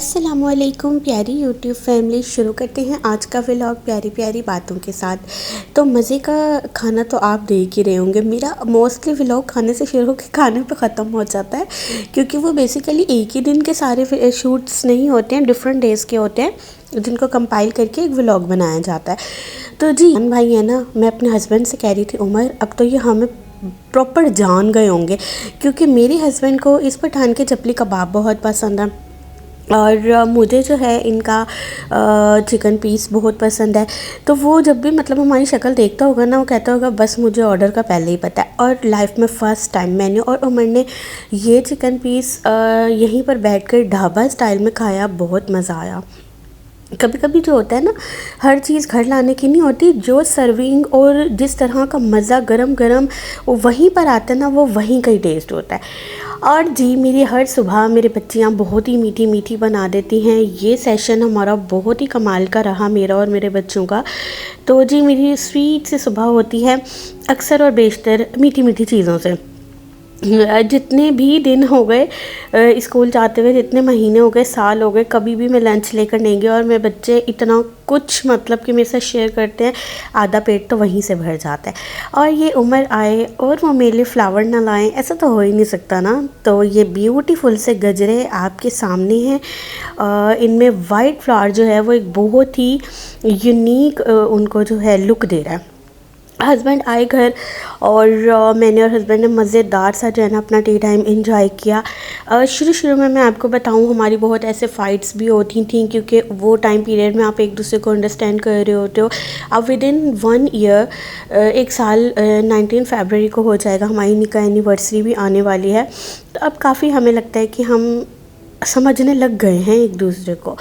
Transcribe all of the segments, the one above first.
अस्सलामुअलैकुम प्यारी YouTube family. शुरू करते हैं आज का व्लॉग प्यारी प्यारी बातों के साथ। तो मज़े का खाना तो आप देख ही रहे होंगे। मेरा मोस्टली व्लॉग खाने से शुरू होकर खाने पे ख़त्म हो जाता है, क्योंकि वो बेसिकली एक ही दिन के सारे शूट्स नहीं होते हैं, डिफरेंट डेज़ के होते हैं जिनको कंपाइल करके एक व्लॉग बनाया जाता है। तो जी भाई है ना, मैं अपने हस्बैंड से कह रही थी उमर अब तो ये हमें प्रॉपर जान गए होंगे, क्योंकि मेरे हस्बैंड को इस पठान के चपली कबाब बहुत पसंद है और मुझे जो है इनका चिकन पीस बहुत पसंद है। तो वो जब भी मतलब हमारी शक्ल देखता होगा ना, वो कहता होगा बस मुझे ऑर्डर का पहले ही पता है। और लाइफ में फ़र्स्ट टाइम मैंने और उमर ने ये चिकन पीस यहीं पर बैठकर ढाबा स्टाइल में खाया, बहुत मज़ा आया। कभी कभी जो होता है ना, हर चीज़ घर लाने की नहीं होती, जो सर्विंग और जिस तरह का मज़ा गरम गरम वो वहीं पर आता है ना, वो वहीं का ही टेस्ट होता है। और जी मेरी हर सुबह मेरे बच्चियाँ बहुत ही मीठी मीठी बना देती हैं। ये सेशन हमारा बहुत ही कमाल का रहा, मेरा और मेरे बच्चों का। तो जी मेरी स्वीट सी सुबह होती है अक्सर और बेशतर मीठी मीठी चीज़ों से। जितने भी दिन हो गए स्कूल जाते हुए, जितने महीने हो गए, साल हो गए, कभी भी मैं लंच लेकर नहीं गई और मेरे बच्चे इतना कुछ मतलब कि मेरे साथ शेयर करते हैं, आधा पेट तो वहीं से भर जाता है। और ये उम्र आए और वो मेरे लिए फ्लावर ना लाएं, ऐसा तो हो ही नहीं सकता ना। तो ये ब्यूटीफुल से गजरे आपके सामने हैं। इनमें वाइट फ्लावर जो है वो एक बहुत ही यूनिक उनको जो है लुक दे रहा है। हस्बैंड आए घर और मैंने और हस्बैंड ने मज़ेदार सा जो है ना अपना टी टाइम एंजॉय किया। शुरू में मैं आपको बताऊं, हमारी बहुत ऐसे फ़ाइट्स भी होती थी, क्योंकि वो टाइम पीरियड में आप एक दूसरे को अंडरस्टैंड कर रहे होते हो। अब विद इन 1 ईयर, एक साल 19 फरवरी को हो जाएगा, हमारी निकाह एनिवर्सरी भी आने वाली है। तो अब काफ़ी हमें लगता है कि हम समझने लग गए हैं एक दूसरे को।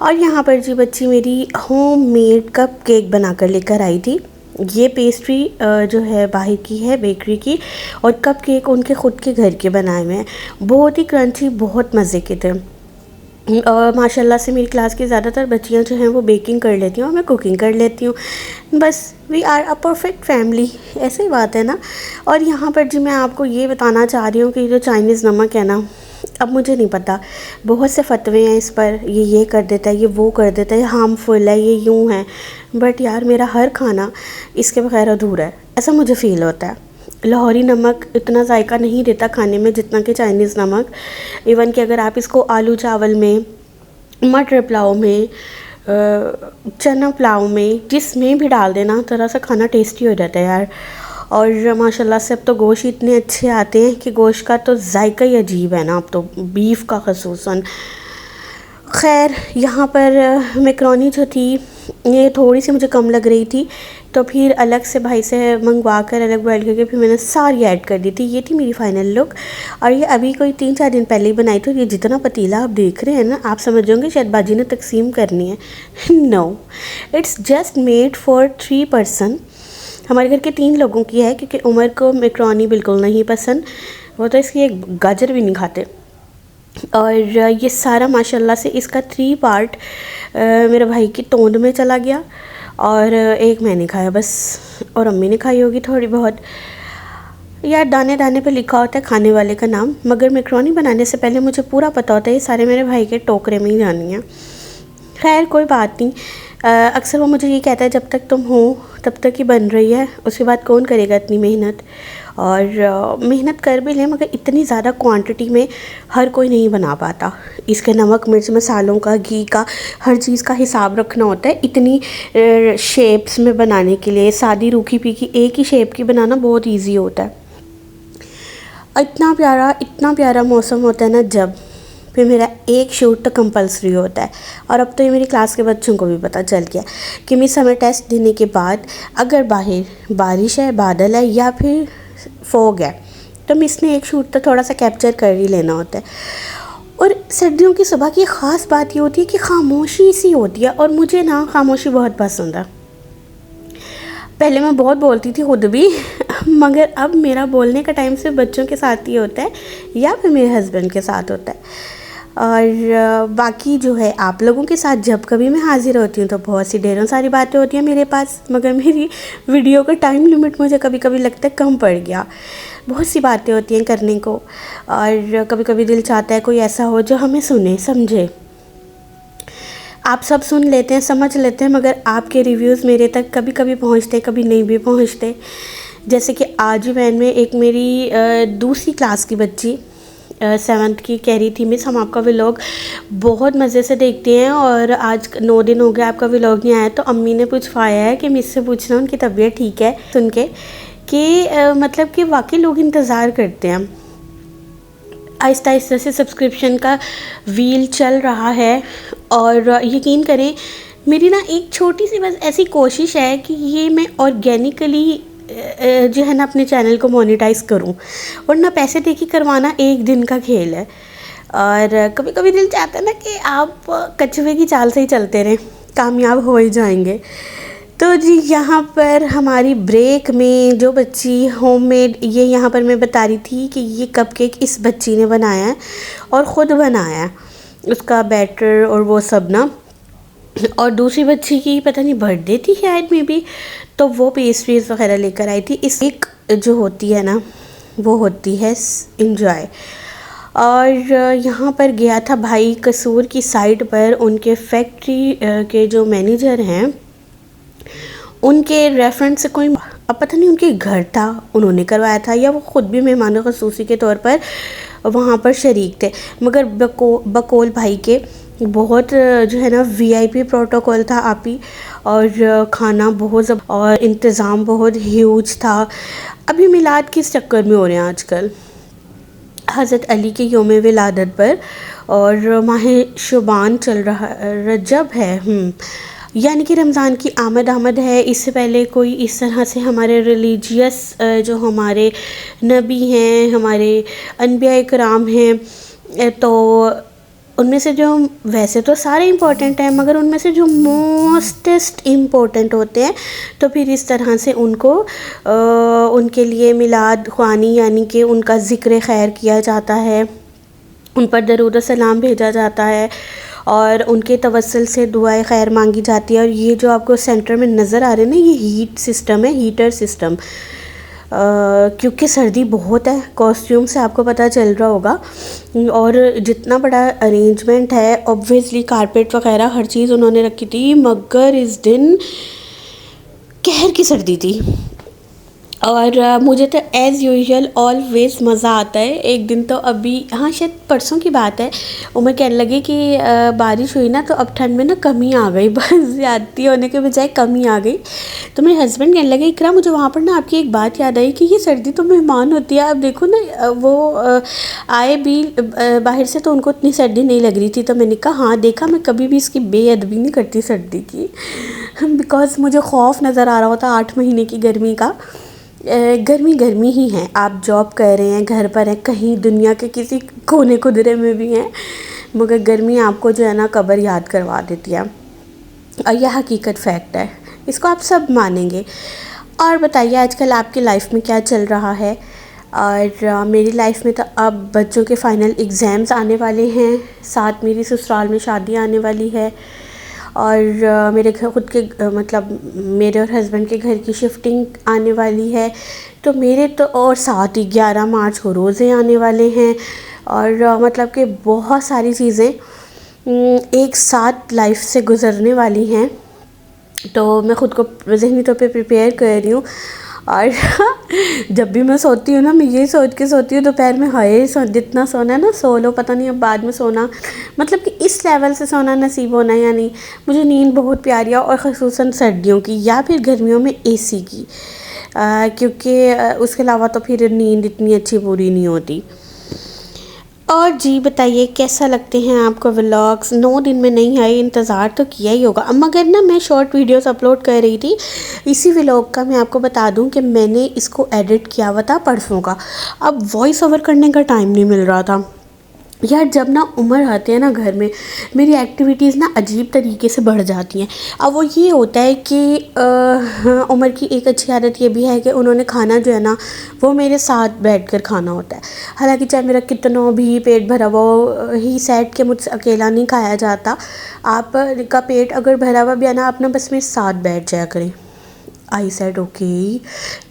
और यहाँ पर जी बच्ची मेरी होम मेड कप केक बना कर लेकर आई थी। ये पेस्ट्री जो है बाहर की है, बेकरी की, और कप केक उनके ख़ुद के घर के बनाए हुए हैं, बहुत ही क्रंची, बहुत मज़े के थे। और माशाल्लाह से मेरी क्लास की ज़्यादातर बच्चियां जो हैं वो बेकिंग कर लेती हैं और मैं कुकिंग कर लेती हूँ। बस we are a perfect family, ऐसी बात है ना। और यहाँ पर जी मैं आपको ये बताना चाह रही हूँ कि जो चाइनीज़ नमक है ना, अब मुझे नहीं पता, बहुत से फतवे हैं इस पर, ये कर देता है, ये वो कर देता है, ये हार्मफुल है, ये यूँ है। बट यार मेरा हर खाना इसके बगैर अधूरा है, ऐसा मुझे फ़ील होता है। लाहौरी नमक इतना जायका नहीं देता खाने में जितना कि चाइनीज़ नमक। इवन कि अगर आप इसको आलू चावल में, मटर पुलाव में, चना पुलाव में, जिसमें भी डाल देना, तरह से खाना टेस्टी हो जाता है यार। और माशाल्लाह से अब तो गोश्त इतने अच्छे आते हैं कि गोश्त का तो जायका ही अजीब है ना अब तो, बीफ का खसूसन। खैर यहाँ पर मैकरोनी जो थी ये थोड़ी सी मुझे कम लग रही थी, तो फिर अलग से भाई से मंगवा कर अलग बॉयल करके फिर मैंने सारी ऐड कर दी थी। ये थी मेरी फ़ाइनल लुक। और ये अभी कोई 3-4 दिन पहले ही बनाई थी। ये जितना पतीला आप देख रहे हैं ना, आप समझ होंगे शायद बाजी ने तकसीम करनी है। No, it's just made for 3 person. हमारे घर के 3 लोगों की है, क्योंकि उमर को मैकरोनी बिल्कुल नहीं पसंद, वो तो इसकी एक गाजर भी नहीं खाते। और ये सारा माशाल्लाह से इसका 3 पार्ट मेरे भाई की तोंद में चला गया और एक मैंने खाया बस, और अम्मी ने खाई होगी थोड़ी बहुत। यार दाने दाने पे लिखा होता है खाने वाले का नाम, मगर मैकरोनी बनाने से पहले मुझे पूरा पता होता है ये सारे मेरे भाई के टोकरे में ही जानी है। खैर कोई बात नहीं। अक्सर वो मुझे ये कहता है जब तक तुम हो तब तक ही बन रही है, उसके बाद कौन करेगा इतनी मेहनत। और मेहनत कर भी लें मगर इतनी ज़्यादा क्वांटिटी में हर कोई नहीं बना पाता। इसके नमक मिर्च मसालों का, घी का, हर चीज़ का हिसाब रखना होता है। इतनी शेप्स में बनाने के लिए सादी रूखी पीकी एक ही शेप की बनाना बहुत ईजी होता है। इतना प्यारा मौसम होता है ना जब, फिर मेरा एक शूट तो कंपलसरी होता है। और अब तो ये मेरी क्लास के बच्चों को भी पता चल गया कि मिस हमें टेस्ट देने के बाद अगर बाहर बारिश है, बादल है या फिर फोग है, तो मिस ने एक शूट तो थोड़ा सा कैप्चर कर ही लेना होता है। और सर्दियों की सुबह की ख़ास बात ये होती है कि खामोशी सी होती है, और मुझे ना खामोशी बहुत पसंद है। पहले मैं बहुत बोलती थी खुद भी मगर अब मेरा बोलने का टाइम सिर्फ बच्चों के साथ ही होता है या फिर मेरे हस्बैंड के साथ होता है। और बाकी जो है आप लोगों के साथ जब कभी मैं हाज़िर होती हूँ तो बहुत सी ढेरों सारी बातें होती हैं मेरे पास, मगर मेरी वीडियो का टाइम लिमिट मुझे कभी कभी लगता है कम पड़ गया। बहुत सी बातें होती हैं करने को, और कभी कभी दिल चाहता है कोई ऐसा हो जो हमें सुने समझे। आप सब सुन लेते हैं, समझ लेते हैं, मगर आपके रिव्यूज़ मेरे तक कभी कभी पहुंचते, कभी नहीं भी पहुंचते। जैसे कि आज ही वैन में एक मेरी दूसरी क्लास की बच्ची 7th की कह रही थी, मिस हम आपका व्लॉग बहुत मज़े से देखते हैं और आज 9 दिन हो गए आपका व्लॉग नहीं आया। तो अम्मी ने पूछवाया है कि मिस से पूछना उनकी तबीयत ठीक है, सुन के कि मतलब कि वाकई लोग इंतज़ार करते हैं। आहिस्ता आहिस्ता से सब्सक्रिप्शन का व्हील चल रहा है और यकीन करें मेरी ना एक छोटी सी बस ऐसी कोशिश है कि ये मैं ऑर्गेनिकली जो है ना अपने चैनल को मोनेटाइज़ करूं, वरना पैसे दे के करवाना एक दिन का खेल है। और कभी कभी दिल चाहता है ना कि आप कछुए की चाल से ही चलते रहें, कामयाब हो ही जाएंगे। तो जी यहाँ पर हमारी ब्रेक में जो बच्ची होममेड, ये यहाँ पर मैं बता रही थी कि ये कपकेक इस बच्ची ने बनाया है और ख़ुद बनाया है, उसका बैटर और वो सब ना। और दूसरी बच्ची की पता नहीं बर्थडे थी शायद में भी, तो वो पेस्ट्रीज़ वगैरह लेकर आई थी। इस एक जो होती है ना वो होती है इंजॉय। और यहाँ पर गया था भाई कसूर की साइड पर, उनके फैक्ट्री के जो मैनेजर हैं उनके रेफरेंस से कोई, अब पता नहीं उनके घर था, उन्होंने करवाया था या वो ख़ुद भी मेहमान ख़ुसूसी के तौर पर वहाँ पर शरीक थे। मगर बकौल भाई के बहुत जो है ना वीआईपी प्रोटोकॉल था आप ही, और खाना बहुत और इंतज़ाम बहुत ह्यूज था। अभी मिलाद किस चक्कर में हो रहे हैं आजकल, हज़रत अली के योम विलादत पर, और माह शुबान चल रहा, रजब है, यानी कि रमज़ान की आमद है। इससे पहले कोई इस तरह से हमारे रिलीजियस जो हमारे नबी हैं, हमारे अनबिया कराम हैं, तो उनमें से जो, वैसे तो सारे इम्पोर्टेंट हैं मगर उनमें से जो मोस्टेस्ट इम्पोर्टेंट होते हैं, तो फिर इस तरह से उनको उनके लिए मिलाद ख़्वानी यानी कि उनका ज़िक्र खैर किया जाता है, उन पर दरूद सलाम भेजा जाता है और उनके तवस्सुल से दुआएं खैर मांगी जाती है। और ये जो आपको सेंटर में नज़र आ रहे हैं ना, ये हीट सिस्टम है, हीटर सिस्टम, क्योंकि सर्दी बहुत है, कॉस्ट्यूम से आपको पता चल रहा होगा। और जितना बड़ा अरेंजमेंट है, ऑब्वियसली कारपेट वगैरह हर चीज़ उन्होंने रखी थी, मगर इस दिन कहर की सर्दी थी। और मुझे तो एज़ यूजुअल ऑलवेज़ मज़ा आता है। एक दिन तो अभी, हाँ शायद परसों की बात है, उमर कहने लगे कि बारिश हुई ना तो अब ठंड में ना कमी आ गई, बस ज़्यादती होने के बजाय कमी आ गई। तो मेरे हस्बैंड कहने लगे इकरा मुझे वहाँ पर ना आपकी एक बात याद आई कि ये सर्दी तो मेहमान होती है, अब देखो ना वो आए भी बाहर से तो उनको इतनी सर्दी नहीं लग रही थी। तो मैंने कहा हाँ देखा, मैं कभी भी इसकी बेअदबी नहीं करती सर्दी की, बिकॉज़ मुझे खौफ नज़र आ रहा होता 8 महीने की गर्मी का। गर्मी ही है, आप जॉब कर रहे हैं, घर पर हैं, कहीं दुनिया के किसी कोने कुदरे में भी हैं, मगर गर्मी आपको जो है ना कब्र याद करवा देती है, और यह हकीकत फैक्ट है, इसको आप सब मानेंगे। और बताइए आजकल आपकी लाइफ में क्या चल रहा है। और मेरी लाइफ में तो अब बच्चों के फ़ाइनल एग्ज़ाम्स आने वाले हैं, साथ मेरी ससुराल में शादी आने वाली है, और मेरे घर खुद के मतलब मेरे और हस्बैंड के घर की शिफ्टिंग आने वाली है। तो मेरे तो और साथ ही 11 मार्च को रोज़े आने वाले हैं, और मतलब कि बहुत सारी चीज़ें एक साथ लाइफ से गुज़रने वाली हैं। तो मैं ख़ुद को ज़हनी तौर पे प्रिपेयर कर रही हूँ। और जब भी मैं सोती हूँ ना, मैं यही सोच के सोती हूँ दोपहर में, हाय जितना सोना है ना सो लो, पता नहीं अब बाद में सोना, मतलब कि इस लेवल से सोना नसीब होना या नहीं। मुझे नींद बहुत प्यारी है, और ख़ुसूसन सर्दियों की या फिर गर्मियों में एसी की, क्योंकि उसके अलावा तो फिर नींद इतनी अच्छी पूरी नहीं होती। और जी बताइए कैसा लगते हैं आपको व्लॉग्स। 9 दिन में नहीं आए, इंतज़ार तो किया ही होगा। मगर ना मैं शॉर्ट वीडियोस अपलोड कर रही थी, इसी व्लॉग का मैं आपको बता दूं कि मैंने इसको एडिट किया हुआ था परसों का। अब वॉइस ओवर करने का टाइम नहीं मिल रहा था यार। जब ना उम्र आती है ना घर में, मेरी एक्टिविटीज़ ना अजीब तरीके से बढ़ जाती हैं। अब वो ये होता है कि उम्र की एक अच्छी आदत ये भी है कि उन्होंने खाना जो है ना वो मेरे साथ बैठकर खाना होता है। हालांकि चाहे मेरा कितना भी पेट भरा हुआ ही सेट के मुझसे अकेला नहीं खाया जाता। आप का पेट अगर भरा हुआ भी है ना, आप ना बस मेरे साथ बैठ जाया करें। I said okay.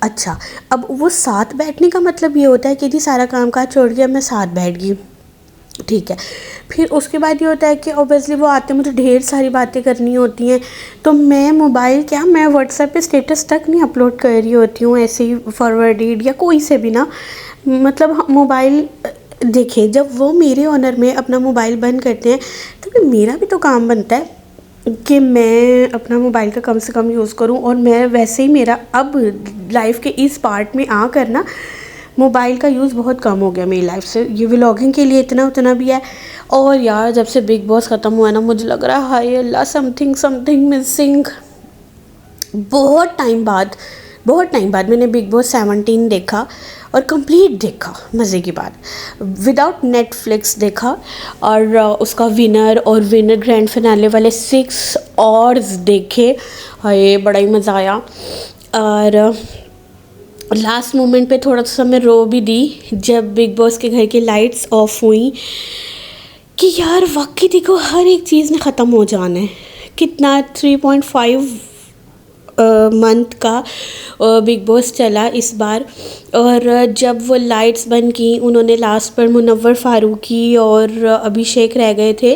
अच्छा, अब वो साथ बैठने का मतलब ये होता है कि जी सारा काम काज छोड़ के मैं साथ बैठ गई। ठीक है। फिर उसके बाद ये होता है कि ऑब्वियसली वो आते हैं, मुझे ढेर सारी बातें करनी होती हैं, तो मैं मोबाइल क्या, मैं व्हाट्सएप पे स्टेटस तक नहीं अपलोड कर रही होती हूँ ऐसे ही फॉरवर्डेड या कोई से भी ना। मतलब मोबाइल देखिए, जब वो मेरे ऑनर में अपना मोबाइल बंद करते हैं तो फिर मेरा भी तो काम बनता है कि मैं अपना मोबाइल का कम से कम यूज़ करूं। और मैं वैसे ही मेरा अब लाइफ के इस पार्ट में आकर ना मोबाइल का यूज़ बहुत कम हो गया मेरी लाइफ से। ये व्लॉगिंग के लिए इतना उतना भी है। और यार जब से बिग बॉस ख़त्म हुआ है ना, मुझे लग रहा है हाय अल्लाह समथिंग समथिंग मिसिंग। बहुत टाइम बाद मैंने बिग बॉस 17 देखा और कंप्लीट देखा, मज़े की बात, विदाउट नेटफ्लिक्स देखा। और उसका विनर ग्रैंड फिनाले वाले 6 आवर्स देखे। हाय बड़ा ही मज़ा आया। और लास्ट मोमेंट पे थोड़ा सा मैं रो भी दी जब बिग बॉस के घर की लाइट्स ऑफ हुई कि यार वाकई देखो हर एक चीज़ ने ख़त्म हो जाना है। कितना 3.5 मंथ का बिग बॉस चला इस बार। और जब वो लाइट्स बंद की, उन्होंने लास्ट पर मुनव्वर फ़ारूकी और अभिषेक रह गए थे,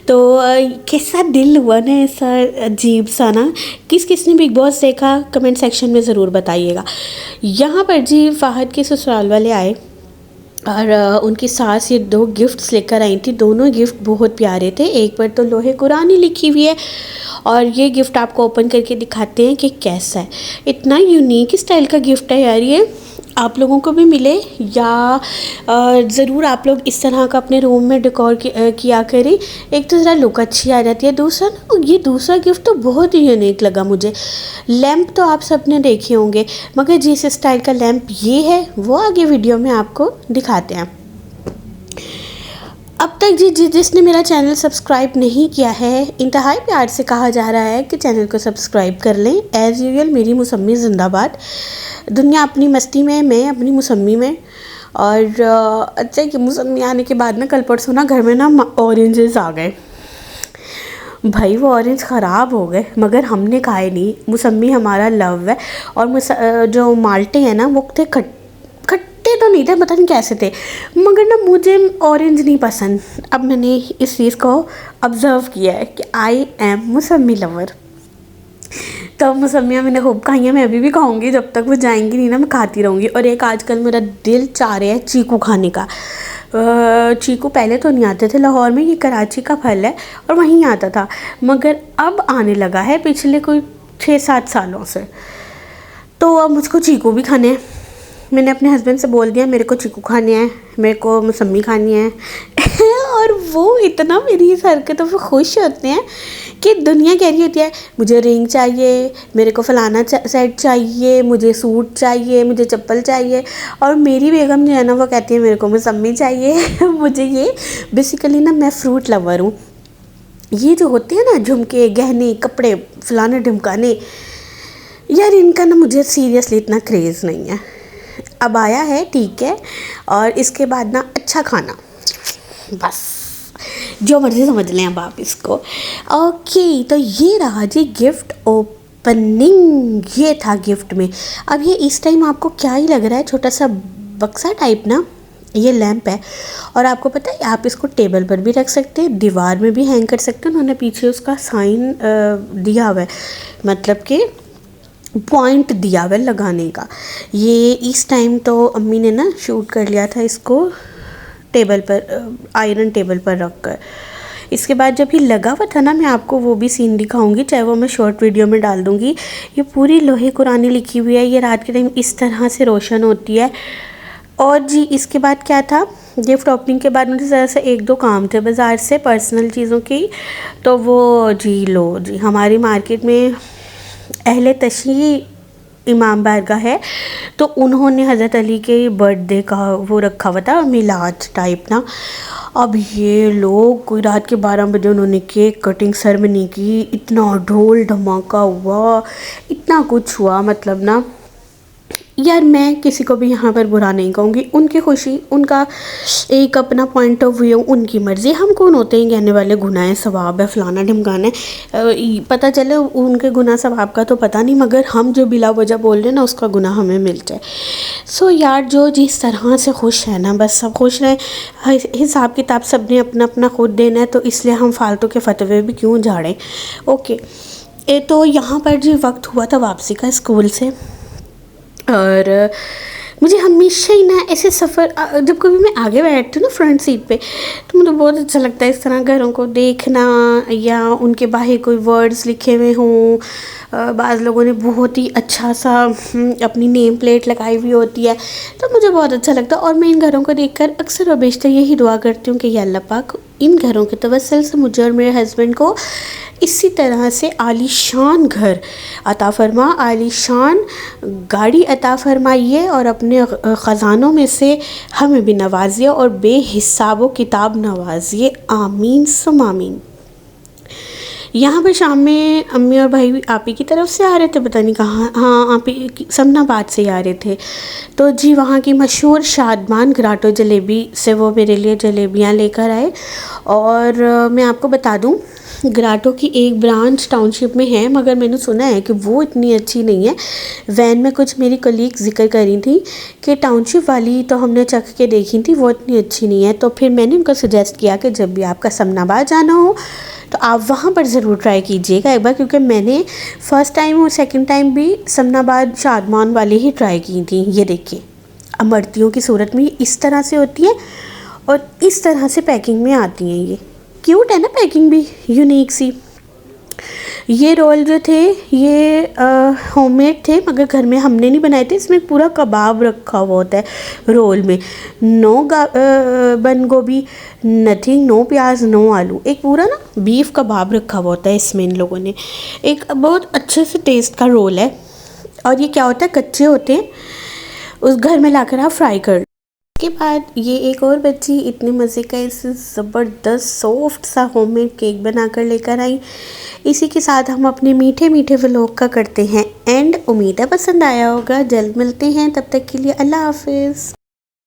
तो कैसा दिल हुआ ना, ऐसा अजीब सा ना। किस किस ने बिग बॉस देखा कमेंट सेक्शन में ज़रूर बताइएगा। यहाँ पर जी फ़ाहद के ससुराल वाले आए और उनकी सास ये 2 गिफ्ट्स लेकर आई थी। दोनों गिफ्ट बहुत प्यारे थे। एक पर तो लोहे कुरानी लिखी हुई है और ये गिफ्ट आपको ओपन करके दिखाते हैं कि कैसा है। इतना यूनिक स्टाइल का गिफ्ट है यार, ये आप लोगों को भी मिले या ज़रूर आप लोग इस तरह का अपने रूम में डेकोर किया करें। एक तो ज़रा लुक अच्छी आ जाती है, दूसरा ना ये दूसरा गिफ्ट तो बहुत ही यूनिक लगा मुझे। लैंप तो आप सब ने देखे होंगे, मगर जिस स्टाइल का लैंप ये है वो आगे वीडियो में आपको दिखाते हैं। अब तक जिसने मेरा चैनल सब्सक्राइब नहीं किया है, इंतहाई प्यार से कहा जा रहा है कि चैनल को सब्सक्राइब कर लें। एज़ यूजुअल मेरी मौसमी ज़िंदाबाद। दुनिया अपनी मस्ती में, मैं अपनी मौसमी में। और अच्छा कि मौसमी आने के बाद ना कल परसों ना घर में ना ऑरेंजेस आ गए। भाई वो ऑरेंज ख़राब हो गए मगर हमने खाए नहीं। मौसमी हमारा लव है। और जो माल्टे हैं ना वो थे खट्टे तो नहीं थे, पता नहीं कैसे थे, मगर ना मुझे ऑरेंज नहीं पसंद। अब मैंने इस चीज़ को ऑब्ज़र्व किया है कि आई एम मौसमी लवर। तो मौसमियाँ मैंने खूब खाई हैं, मैं अभी भी खाऊंगी, जब तक वो जाएंगी नहीं ना मैं खाती रहूँगी। और एक आजकल मेरा दिल चाह रहा है चीकू खाने का। चीकू पहले तो नहीं आते थे लाहौर में, ये कराची का फल है और वहीं आता था, मगर अब आने लगा है पिछले कोई 6-7 सालों से। तो अब मुझको चीकू भी खाने हैं। मैंने अपने हस्बैंड से बोल दिया मेरे को चीकू खाने हैं, मेरे को मौसमी खानी है और वो इतना मेरी इस हरकतों पर खुश होते हैं कि दुनिया कह रही होती है मुझे रिंग चाहिए, मेरे को फ़लाना सेट चाहिए, मुझे सूट चाहिए, मुझे चप्पल चाहिए। और मेरी बेगम जो है ना वो कहती है मेरे को मौसमी चाहिए मुझे ये बेसिकली ना मैं फ्रूट लवर हूँ। ये जो होते हैं ना झुमके गहने कपड़े फलाने ढिमकाने, यार इनका ना मुझे सीरियसली इतना क्रेज़ नहीं है। अब आया है ठीक है, और इसके बाद ना अच्छा खाना, बस जो मर्ज़ी समझ लें अब आप इसको। ओके, तो ये रहा जी गिफ्ट ओपनिंग, ये था गिफ्ट में। अब ये इस टाइम आपको क्या ही लग रहा है, छोटा सा बक्सा टाइप ना, ये लैंप है। और आपको पता है आप इसको टेबल पर भी रख सकते हैं, दीवार में भी हैंग कर सकते हैं। उन्होंने पीछे उसका साइन दिया हुआ है, मतलब कि पॉइंट दिया हुआ लगाने का। ये इस टाइम तो अम्मी ने ना शूट कर लिया था इसको टेबल पर, आयरन टेबल पर रख कर। इसके बाद जब ये लगा हुआ था ना, मैं आपको वो भी सीन दिखाऊंगी, चाहे वो मैं शॉर्ट वीडियो में डाल दूंगी। ये पूरी लोहे कुरानी लिखी हुई है, ये रात के टाइम इस तरह से रोशन होती है। और जी इसके बाद क्या था, गिफ्ट ओपनिंग के बाद मुझे ज़रा सा 1-2 काम थे बाज़ार से पर्सनल चीज़ों की, तो वो जी लो जी हमारी मार्केट में अहले तशी इमाम बारगाह है, तो उन्होंने हज़रत अली के बर्थडे का वो रखा हुआ था मिलाद टाइप ना। अब ये लोग कोई रात के 12 बजे उन्होंने केक कटिंग सेरेमनी की, इतना ढोल धमाका हुआ, इतना कुछ हुआ, मतलब ना यार मैं किसी को भी यहाँ पर बुरा नहीं कहूँगी, उनकी खुशी, उनका एक अपना पॉइंट ऑफ व्यू, उनकी मर्ज़ी। हम कौन होते हैं कहने वाले गुनाह सवाब है फलाना ढिमकाना है। पता चले उनके गुनाह सवाब का तो पता नहीं, मगर हम जो बिला वजह बोल रहे हैं ना उसका गुनाह हमें मिल जाए। सो यार जो जिस तरह से खुश है ना, बस सब खुश रहें। हिसाब किताब सब ने अपना अपना खुद देना है, तो इसलिए हम फालतू के फतवे भी क्यों झाड़ें। ओके, तो यहाँ पर जी वक्त हुआ था वापसी का स्कूल से, और मुझे हमेशा ही ना ऐसे सफ़र, जब कभी मैं आगे बैठती हूँ ना फ्रंट सीट पे, तो मुझे बहुत अच्छा लगता है इस तरह घरों को देखना, या उनके बाहर कोई वर्ड्स लिखे हुए हों। बाज़ लोगों ने बहुत ही अच्छा सा अपनी नेम प्लेट लगाई हुई होती है, तो मुझे बहुत अच्छा लगता है। और मैं इन घरों को देखकर अक्सर और बेशतर यही दुआ करती हूँ कि या अल्लाह पाक इन घरों के तवस्सुल से मुझे और मेरे हस्बैंड को इसी तरह से आलीशान घर अता फरमा, आलीशान गाड़ी अता फरमाइए, और अपने ख़ज़ानों में से हमें भी नवाजिए और बेहिसाबो किताब नवाजिए। आमीन सुम आमीन। यहाँ पर शाम में अम्मी और भाई आप ही की तरफ से आ रहे थे, पता नहीं कहाँ, हाँ आप ही समनाबाद से ही आ रहे थे। तो जी वहाँ की मशहूर शादमान घराटो जलेबी से वो मेरे लिए जलेबियाँ लेकर आए। और मैं आपको बता दूँ, घराटो की एक ब्रांच टाउनशिप में है, मगर मैंने सुना है कि वो इतनी अच्छी नहीं है। वैन में कुछ मेरी कलीग ज़िक्र करी थी कि टाउनशिप वाली तो हमने चख के देखी थी, वो इतनी अच्छी नहीं है। तो फिर मैंने उनको सजेस्ट किया कि जब भी आपका समनाबाद जाना हो तो आप वहाँ पर ज़रूर ट्राई कीजिएगा एक बार, क्योंकि मैंने फ़र्स्ट टाइम और सेकंड टाइम भी समनाबाद शादमान वाली ही ट्राई की थी। ये देखिए, अमरतियों की सूरत में इस तरह से होती है और इस तरह से पैकिंग में आती हैं। ये क्यूट है ना, पैकिंग भी यूनिक सी। ये रोल जो थे ये होममेड थे, मगर घर में हमने नहीं बनाए थे। इसमें पूरा कबाब रखा हुआ होता है रोल में, नो बंद गोभी, नथिंग, नो प्याज, नो आलू, एक पूरा ना बीफ कबाब रखा हुआ होता है इसमें। इन लोगों ने एक बहुत अच्छे से टेस्ट का रोल है। और ये क्या होता है, कच्चे होते हैं, उस घर में लाकर आप फ्राई कर। के बाद ये एक और बच्ची इतने मज़े का इस ज़बरदस्त सॉफ्ट सा होममेड केक बनाकर लेकर आई। इसी के साथ हम अपने मीठे मीठे व्लॉग का करते हैं एंड। उम्मीद है पसंद आया होगा। जल्द मिलते हैं, तब तक के लिए अल्लाह हाफिज़।